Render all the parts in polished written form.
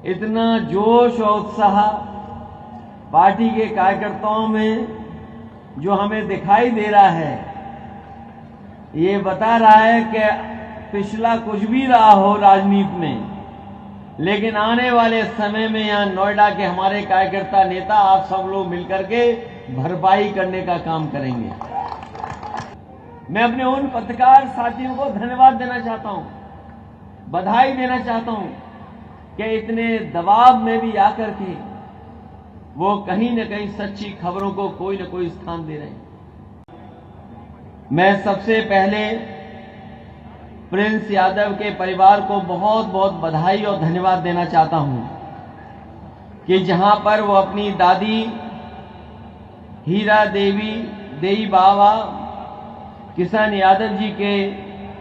इतना जोश और उत्साह पार्टी के कार्यकर्ताओं में जो हमें दिखाई दे रहा है, ये बता रहा है कि पिछला कुछ भी रहा हो राजनीति में, लेकिन आने वाले समय में यहाँ नोएडा के हमारे कार्यकर्ता नेता आप सब लोग मिलकर के भरपाई करने का काम करेंगे। मैं अपने उन पत्रकार साथियों को धन्यवाद देना चाहता हूं, बधाई देना चाहता हूं कि इतने दबाव में भी आकर के वो कहीं न कहीं सच्ची खबरों को कोई न कोई स्थान दे रहे हैं। मैं सबसे पहले प्रिंस यादव के परिवार को बहुत बहुत बधाई और धन्यवाद देना चाहता हूं कि जहां पर वो अपनी दादी हीरा देवी बाबा किशन यादव जी के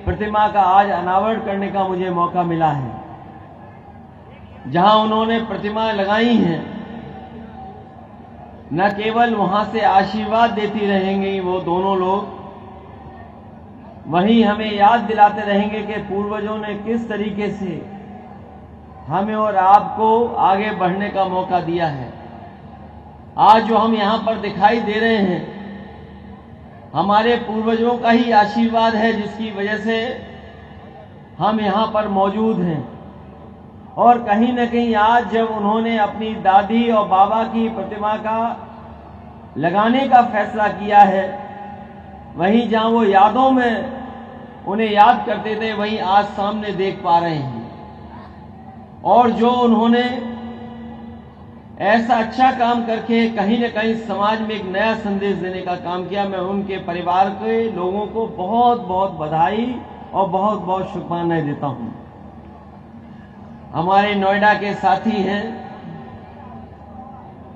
प्रतिमा का आज अनावरण करने का मुझे मौका मिला है, जहां उन्होंने प्रतिमा लगाई हैं, न केवल वहां से आशीर्वाद देती रहेंगी वो दोनों लोग, वहीं हमें याद दिलाते रहेंगे कि पूर्वजों ने किस तरीके से हमें और आपको आगे बढ़ने का मौका दिया है। आज जो हम यहां पर दिखाई दे रहे हैं, हमारे पूर्वजों का ही आशीर्वाद है, जिसकी वजह से हम यहां पर मौजूद हैं। और कहीं न कहीं आज जब उन्होंने अपनी दादी और बाबा की प्रतिमा का लगाने का फैसला किया है, वहीं जहां वो यादों में उन्हें याद करते थे, वहीं आज सामने देख पा रहे हैं। और जो उन्होंने ऐसा अच्छा काम करके कहीं न कहीं समाज में एक नया संदेश देने का काम किया, मैं उनके परिवार के लोगों को बहुत बहुत बधाई और बहुत बहुत शुभकामनाएं देता हूं। हमारे नोएडा के साथी हैं,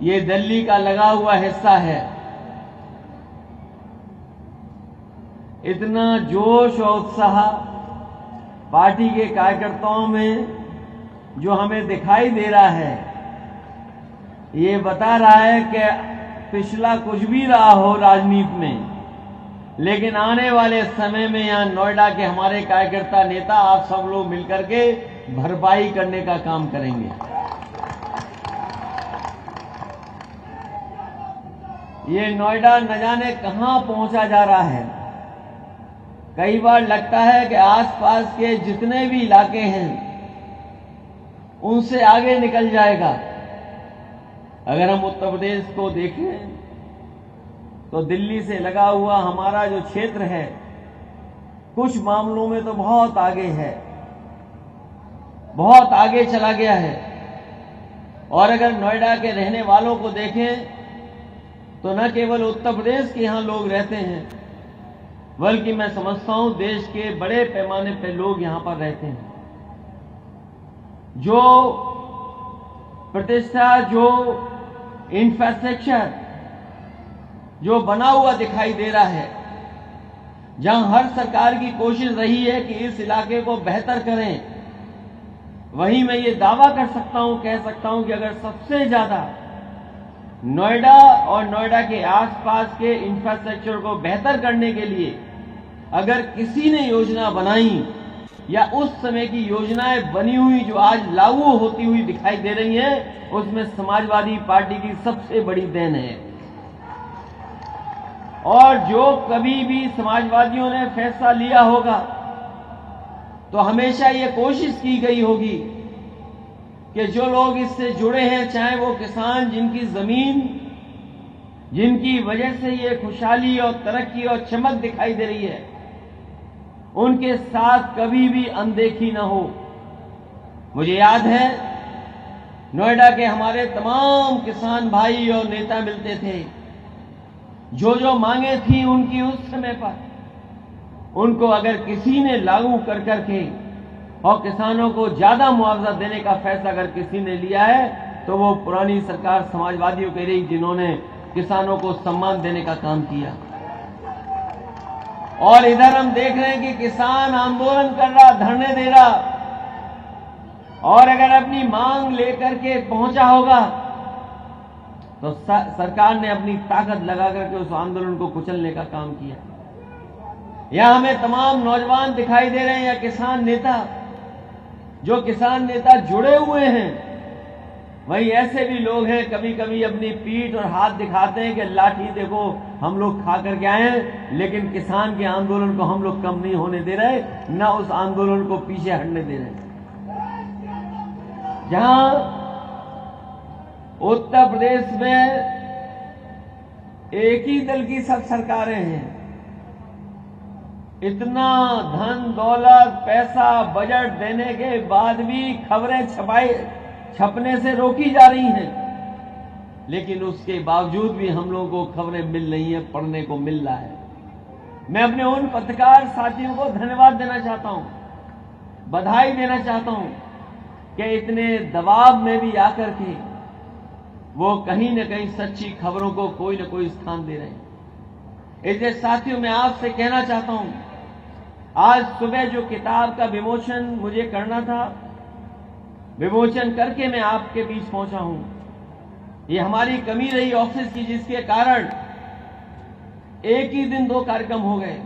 ये दिल्ली का लगा हुआ हिस्सा है। इतना जोश और उत्साह पार्टी के कार्यकर्ताओं में जो हमें दिखाई दे रहा है, ये बता रहा है कि पिछला कुछ भी रहा हो राजनीति में, लेकिन आने वाले समय में यहाँ नोएडा के हमारे कार्यकर्ता नेता आप सब लोग मिलकर के भरपाई करने का काम करेंगे। ये नोएडा न जाने कहां पहुंचा जा रहा है। कई बार लगता है कि आसपास के जितने भी इलाके हैं उनसे आगे निकल जाएगा। अगर हम उत्तर प्रदेश को देखें तो दिल्ली से लगा हुआ हमारा जो क्षेत्र है, कुछ मामलों में तो बहुत आगे है, बहुत आगे चला गया है। और अगर नोएडा के रहने वालों को देखें तो न केवल उत्तर प्रदेश के यहां लोग रहते हैं, बल्कि मैं समझता हूं देश के बड़े पैमाने पर लोग यहां पर रहते हैं। जो प्रतिष्ठा, जो इंफ्रास्ट्रक्चर जो बना हुआ दिखाई दे रहा है, जहां हर सरकार की कोशिश रही है कि इस इलाके को बेहतर करें, वहीं मैं ये दावा कर सकता हूं, कह सकता हूं कि अगर सबसे ज्यादा नोएडा और नोएडा के आसपास के इंफ्रास्ट्रक्चर को बेहतर करने के लिए अगर किसी ने योजना बनाई या उस समय की योजनाएं बनी हुई जो आज लागू होती हुई दिखाई दे रही हैं, उसमें समाजवादी पार्टी की सबसे बड़ी देन है। और जो कभी भी समाजवादियों ने फैसला लिया होगा तो हमेशा ये कोशिश की गई होगी कि जो लोग इससे जुड़े हैं, चाहे वो किसान जिनकी जमीन, जिनकी वजह से ये खुशहाली और तरक्की और चमक दिखाई दे रही है, उनके साथ कभी भी अनदेखी न हो। मुझे याद है नोएडा के हमारे तमाम किसान भाई और नेता मिलते थे, जो जो मांगे थी उनकी उस समय पर, उनको अगर किसी ने लागू कर करके और किसानों को ज्यादा मुआवजा देने का फैसला अगर किसी ने लिया है, तो वो पुरानी सरकार समाजवादियों की रही, जिन्होंने किसानों को सम्मान देने का काम किया। और इधर हम देख रहे हैं कि किसान आंदोलन कर रहा, धरने दे रहा, और अगर अपनी मांग लेकर के पहुंचा होगा तो सरकार ने अपनी ताकत लगा करके उस आंदोलन को कुचलने का काम किया। यहां हमें तमाम नौजवान दिखाई दे रहे हैं या किसान नेता, जो किसान नेता जुड़े हुए हैं वहीं ऐसे भी लोग हैं कभी कभी अपनी पीठ और हाथ दिखाते हैं कि लाठी देखो हम लोग खा करके आए हैं, लेकिन किसान के आंदोलन को हम लोग कम नहीं होने दे रहे, न उस आंदोलन को पीछे हटने दे रहे। जहां उत्तर प्रदेश में एक ही दल की सब सरकारें हैं, इतना धन दौलत पैसा बजट देने के बाद भी खबरें छपने से रोकी जा रही हैं, लेकिन उसके बावजूद भी हम लोगों को खबरें मिल रही हैं, पढ़ने को मिल रहा है। मैं अपने उन पत्रकार साथियों को धन्यवाद देना चाहता हूं, बधाई देना चाहता हूं कि इतने दबाव में भी आकर के वो कहीं न कहीं सच्ची खबरों को कोई न कोई स्थान दे रहे हैं। इसलिए साथियों मैं आपसे कहना चाहता हूं, आज सुबह जो किताब का विमोचन मुझे करना था, विमोचन करके मैं आपके बीच पहुंचा हूं। ये हमारी कमी रही ऑफिस की, जिसके कारण एक ही दिन 2 कार्यक्रम हो गए,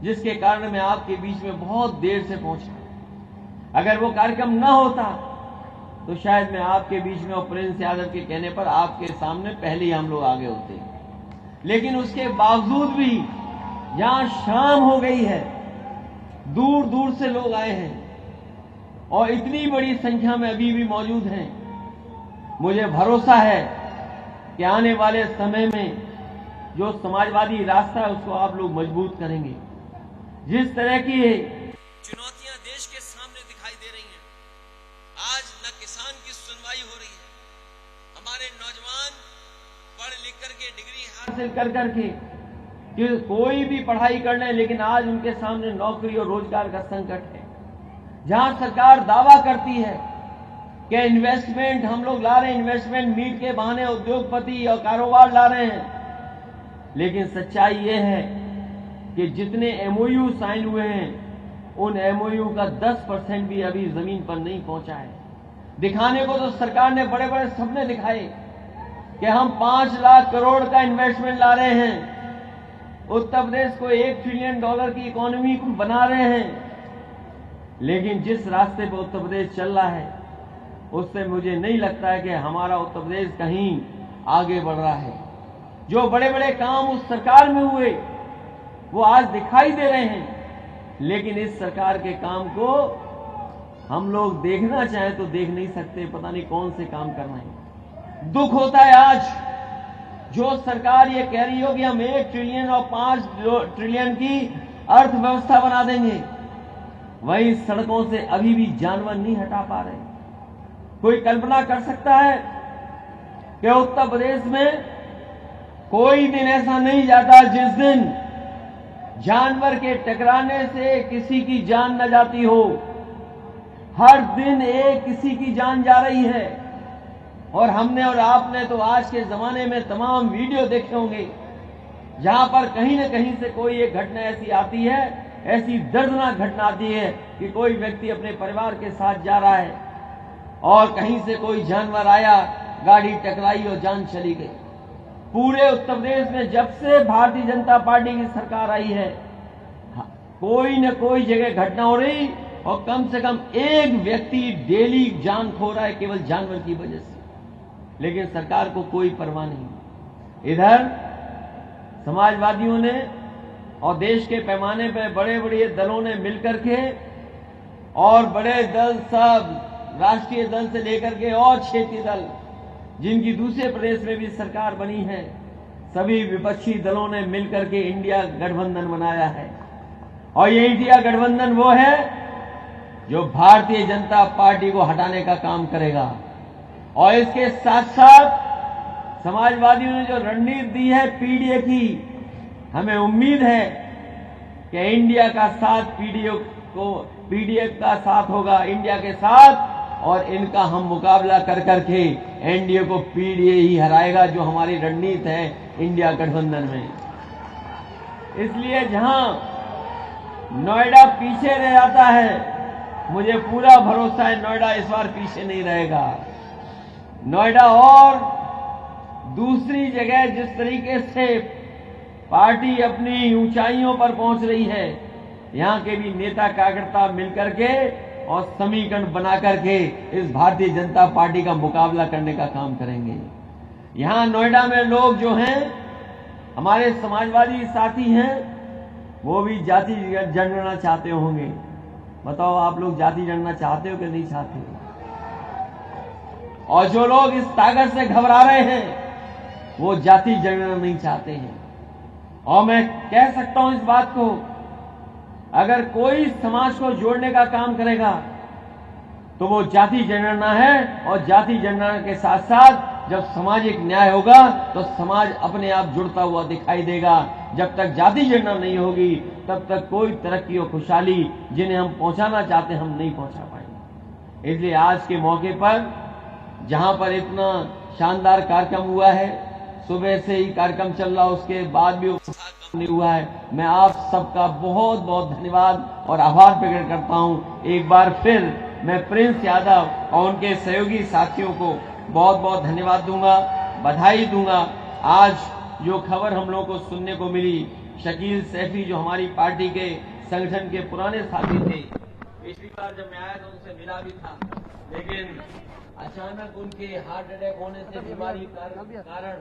जिसके कारण मैं आपके बीच में बहुत देर से पहुंचा। अगर वो कार्यक्रम न होता तो शायद मैं आपके बीच में और प्रिंस यादव के कहने पर आपके सामने पहले ही हम लोग आगे होते। लेकिन उसके बावजूद भी जहां शाम हो गई है, दूर दूर से लोग आए हैं और इतनी बड़ी संख्या में अभी भी मौजूद हैं। मुझे भरोसा है कि आने वाले समय में जो समाजवादी रास्ता है उसको आप लोग मजबूत करेंगे। जिस तरह की चुनौतियां देश के सामने दिखाई दे रही हैं, आज न किसान की सुनवाई हो रही है, हमारे नौजवान पढ़ लिख करके डिग्री हासिल कर करके कि कोई भी पढ़ाई कर ले, लेकिन आज उनके सामने नौकरी और रोजगार का संकट है। जहां सरकार दावा करती है कि इन्वेस्टमेंट हम लोग ला रहे हैं, इन्वेस्टमेंट मीट के बहाने उद्योगपति और कारोबार ला रहे हैं, लेकिन सच्चाई ये है कि जितने एमओयू साइन हुए हैं उन एमओयू का 10% भी अभी जमीन पर नहीं पहुंचा है। दिखाने को तो सरकार ने बड़े बड़े सपने दिखाए कि हम 5 लाख करोड़ का इन्वेस्टमेंट ला रहे हैं, उत्तर प्रदेश को $1 ट्रिलियन की इकोनॉमी को बना रहे हैं, लेकिन जिस रास्ते पर उत्तर प्रदेश चल रहा है उससे मुझे नहीं लगता है कि हमारा उत्तर प्रदेश कहीं आगे बढ़ रहा है। जो बड़े बड़े काम उस सरकार में हुए वो आज दिखाई दे रहे हैं, लेकिन इस सरकार के काम को हम लोग देखना चाहें तो देख नहीं सकते, पता नहीं कौन से काम करना है। दुख होता है आज जो सरकार ये कह रही हो कि हम 1 ट्रिलियन और 5 ट्रिलियन की अर्थव्यवस्था बना देंगे, वही सड़कों से अभी भी जानवर नहीं हटा पा रहे। कोई कल्पना कर सकता है कि उत्तर प्रदेश में कोई दिन ऐसा नहीं जाता जिस दिन जानवर के टकराने से किसी की जान न जाती हो। हर दिन एक किसी की जान जा रही है, और हमने और आपने तो आज के जमाने में तमाम वीडियो देखे होंगे जहां पर कहीं न कहीं से कोई एक घटना ऐसी आती है, ऐसी दर्दनाक घटना आती है कि कोई व्यक्ति अपने परिवार के साथ जा रहा है और कहीं से कोई जानवर आया, गाड़ी टकराई और जान चली गई। पूरे उत्तर प्रदेश में जब से भारतीय जनता पार्टी की सरकार आई है, कोई न कोई जगह घटना हो रही और कम से कम एक व्यक्ति डेली जान खो रहा है केवल जानवर की वजह से, लेकिन सरकार को कोई परवाह नहीं। इधर समाजवादियों ने और देश के पैमाने पर बड़े बड़े दलों ने मिलकर के, और बड़े दल सब राष्ट्रीय दल से लेकर के और क्षेत्रीय दल जिनकी दूसरे प्रदेश में भी सरकार बनी है, सभी विपक्षी दलों ने मिलकर के इंडिया गठबंधन बनाया है। और ये इंडिया गठबंधन वो है जो भारतीय जनता पार्टी को हटाने का काम करेगा। और इसके साथ साथ समाजवादियों ने जो रणनीति दी है पीडीए की, हमें उम्मीद है कि इंडिया का साथ पीडीए का साथ होगा इंडिया के साथ, और इनका हम मुकाबला कर करके एनडीए को पीडीए ही हराएगा, जो हमारी रणनीति है इंडिया गठबंधन में। इसलिए जहां नोएडा पीछे रह जाता है, मुझे पूरा भरोसा है नोएडा इस बार पीछे नहीं रहेगा। नोएडा और दूसरी जगह जिस तरीके से पार्टी अपनी ऊंचाइयों पर पहुंच रही है, यहां के भी नेता कार्यकर्ता मिलकर के और समीकरण बना करके इस भारतीय जनता पार्टी का मुकाबला करने का काम करेंगे। यहां नोएडा में लोग जो हैं, हमारे समाजवादी साथी हैं, वो भी जाति जनगणना चाहते होंगे। बताओ, आप लोग जाति जनगणना चाहते हो कि नहीं चाहते हो? और जो लोग इस ताकत से घबरा रहे हैं, वो जाति जनगणना नहीं चाहते हैं। और मैं कह सकता हूं इस बात को, अगर कोई समाज को जोड़ने का काम करेगा तो वो जाति जनगणना है। और जाति जनगणना के साथ साथ जब सामाजिक न्याय होगा तो समाज अपने आप जुड़ता हुआ दिखाई देगा। जब तक जाति जनगणना नहीं होगी तब तक कोई तरक्की और खुशहाली जिन्हें हम पहुंचाना चाहते हैं हम नहीं पहुंचा पाएंगे। इसलिए आज के मौके पर जहां पर इतना शानदार कार्यक्रम हुआ है, सुबह से ही कार्यक्रम चल रहा, उसके बाद भी नहीं हुआ है, मैं आप सबका बहुत बहुत धन्यवाद और आभार प्रकट करता हूं। एक बार फिर मैं प्रिंस यादव और उनके सहयोगी साथियों को बहुत बहुत धन्यवाद दूंगा, बधाई दूंगा। आज जो खबर हम लोगों को सुनने को मिली, शकील सैफी जो हमारी पार्टी के संगठन के पुराने साथी थे, पिछली बार जब मैं आया तो उनसे मिला भी था, लेकिन अचानक उनके हार्ट अटैक होने से बीमारी कारण